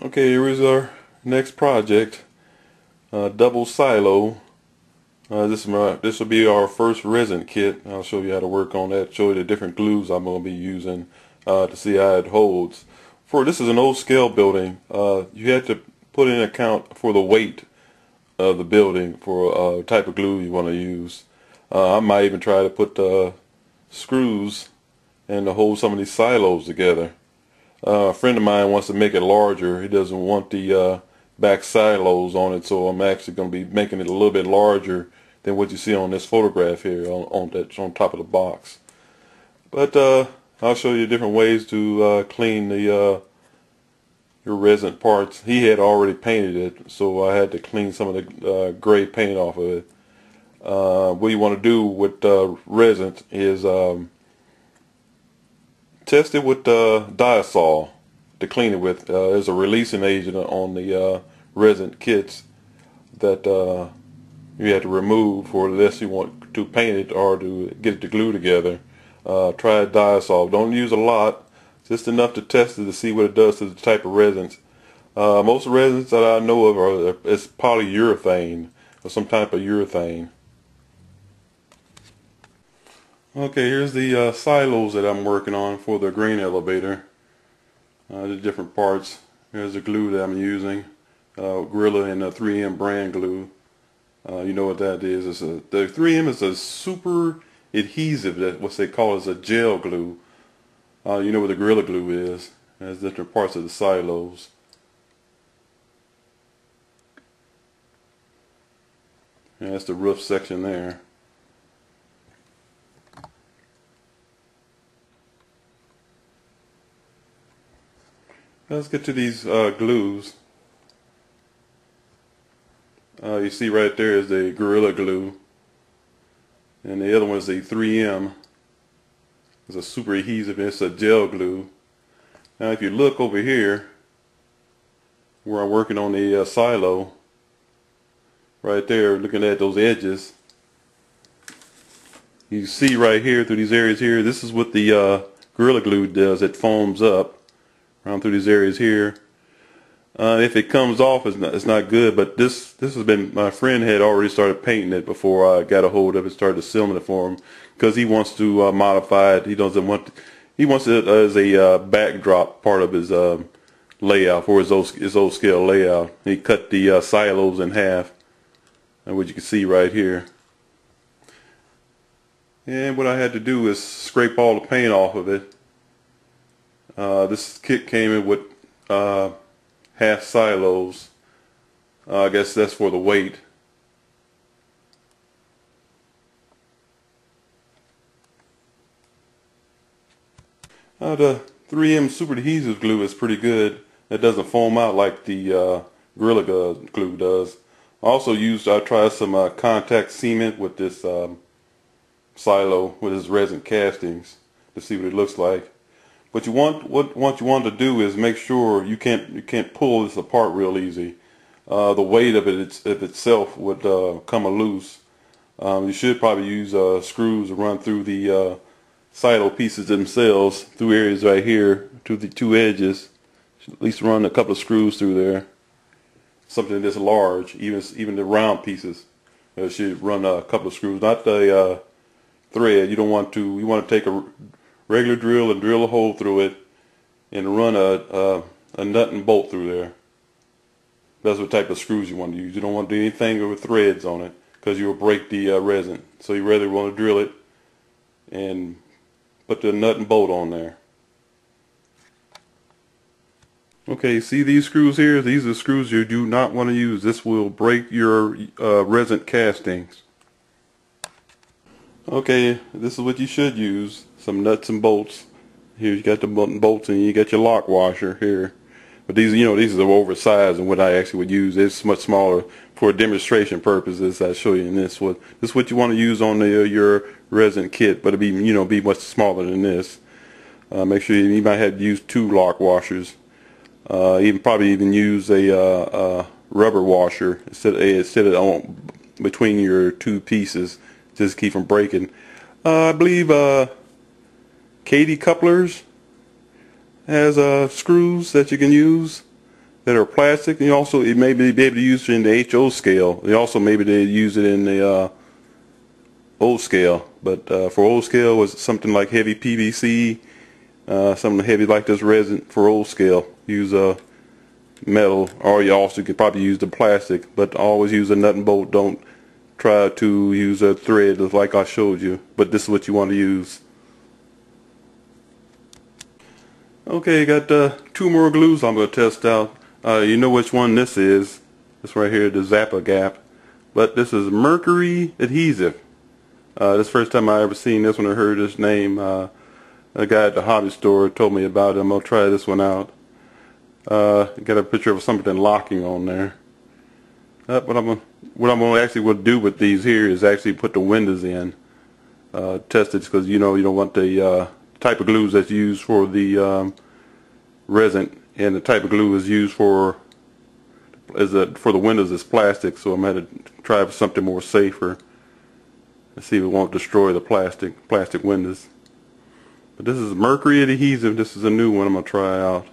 Okay, here is our next project. Double silo. This will be our first resin kit. I'll show you how to work on that. Show you the different glues I'm going to be using to see how it holds. This is an old scale building. You have to put in account for the weight of the building for type of glue you want to use. I might even try to put screws and to hold some of these silos together. A friend of mine wants to make it larger. He doesn't want the back silos on it, so I'm actually going to be making it a little bit larger than what you see on this photograph here on top of the box. But I'll show you different ways to clean your resin parts. He had already painted it, so I had to clean some of the gray paint off of it. What you want to do with resin is test it with Diasol to clean it with. There's a releasing agent on the resin kits that you have to remove for unless you want to paint it or to get it to glue together. Try Diasol. Don't use a lot, just enough to test it to see what it does to the type of resins. Most resins that I know of is polyurethane or some type of urethane. Okay, here's the silos that I'm working on for the grain elevator. The different parts. Here's the glue that I'm using. Gorilla and the 3M brand glue. You know what that is. The 3M is a super adhesive, that what they call is a gel glue. You know what the Gorilla glue is. There's different parts of the silos. And that's the roof section there. Let's get to these glues. You see right there is the Gorilla Glue, and the other one is the 3M. It's a super adhesive. It's a gel glue. Now if you look over here where I'm working on the silo, right there looking at those edges, you see right here through these areas here, this is what the Gorilla Glue does. It foams up around through these areas here. If it comes off, it's not good, but this has been, my friend had already started painting it before I got a hold of it, started sealing it for him, because he wants to modify it. He wants it as a backdrop part of his layout, for his old scale layout. He cut the silos in half, and what you can see right here. And what I had to do is scrape all the paint off of it. This kit came in with half silos. I guess that's for the weight. The 3M super adhesive glue is pretty good. It doesn't foam out like the Gorilla Glue does. I tried some contact cement with this silo with this resin castings to see what it looks like. But what you want to do is make sure you can't pull this apart real easy. The weight of it itself would come loose. You should probably use screws to run through the silo pieces themselves, through areas right here to the two edges. At least run a couple of screws through there. Something this large, even the round pieces, should run a couple of screws, not the thread. You want to take a regular drill and drill a hole through it and run a nut and bolt through there. That's what type of screws you want to use. You don't want to do anything with threads on it, because you'll break the resin. So you rather want to drill it and put the nut and bolt on there. Okay, see these screws here? These are screws you do not want to use. This will break your resin castings. Okay, this is what you should use. Some nuts and bolts. Here you got the bolts, and you got your lock washer here. But these are oversized, and what I actually would use is much smaller for demonstration purposes. I'll show you in this one. This is what you want to use on your resin kit, but it'll be much smaller than this. Make sure you might have to use 2 lock washers. Probably even use a rubber washer instead of between your 2 pieces, just keep from breaking. I believe Katie Couplers has screws that you can use. that are plastic. You also it may be able to use it in the HO scale. You also maybe they use it in the O scale, but for O scale was something like heavy PVC, something heavy like this resin for O scale. Use a metal, or you also could probably use the plastic, but always use a nut and bolt. Don't try to use a thread like I showed you, but this is what you want to use. Okay, got two more glues I'm going to test out. You know which one this is. This right here, the Zappa Gap. But this is mercury adhesive. This is the first time I ever seen this one or heard this name. A guy at the hobby store told me about it. I'm going to try this one out. Got a picture of something locking on there. What I'm going to actually do with these here is actually put the windows in. Test it because you don't want the type of glues that's used for the resin, and the type of glue is used for the windows is plastic. So I'm going to try for something more safer. Let's see if it won't destroy the plastic windows. But this is mercury adhesive. This is a new one I'm going to try out.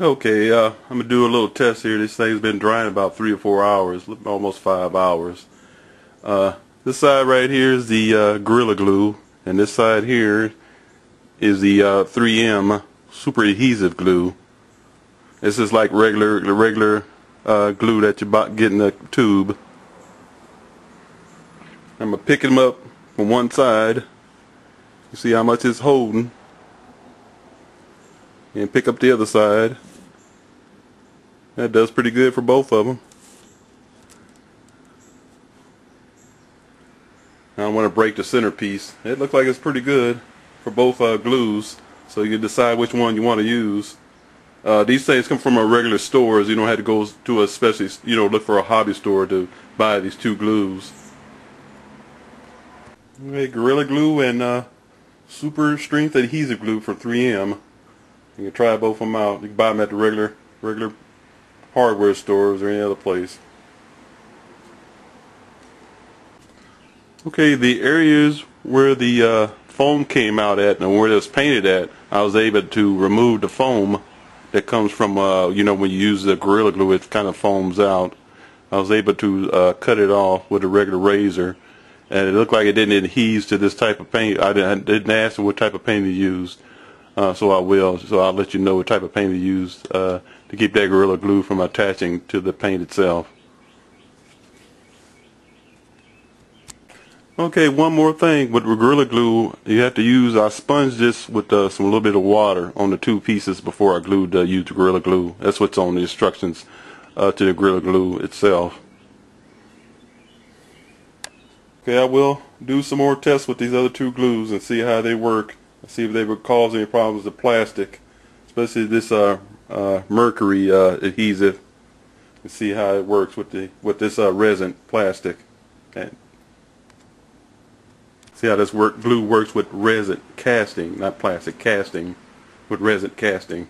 Okay, I'm going to do a little test here. This thing's been drying about 3 or 4 hours, almost 5 hours. This side right here is the Gorilla Glue, and this side here is the 3M super adhesive glue. This is like regular glue that you get in the tube. I'm going to pick them up from one side. You see how much it's holding. And pick up the other side. That does pretty good for both of them. I don't want to break the centerpiece. It looks like it's pretty good for both glues, so you can decide which one you want to use. These things come from our regular stores. You don't have to go to a special, look for a hobby store to buy these two glues. Okay, Gorilla Glue and Super Strength Adhesive Glue for 3M. You can try both of them out. You can buy them at the regular hardware stores or any other place. Okay, the areas where the foam came out at and where it was painted at, I was able to remove the foam that comes from, when you use the Gorilla Glue, it kind of foams out. I was able to cut it off with a regular razor, and it looked like it didn't adhere to this type of paint. I didn't ask them what type of paint he used. So I will. So I'll let you know what type of paint he used to keep that Gorilla Glue from attaching to the paint itself. Okay, one more thing with Gorilla Glue, you have to use. I sponged this with a little bit of water on the two pieces before I used the Gorilla Glue. That's what's on the instructions to the Gorilla Glue itself. Okay, I will do some more tests with these other two glues and see how they work. See if they would cause any problems with plastic, especially this mercury adhesive. And see how it works with this resin plastic. And see how this glue works with resin casting, not plastic casting, with resin casting.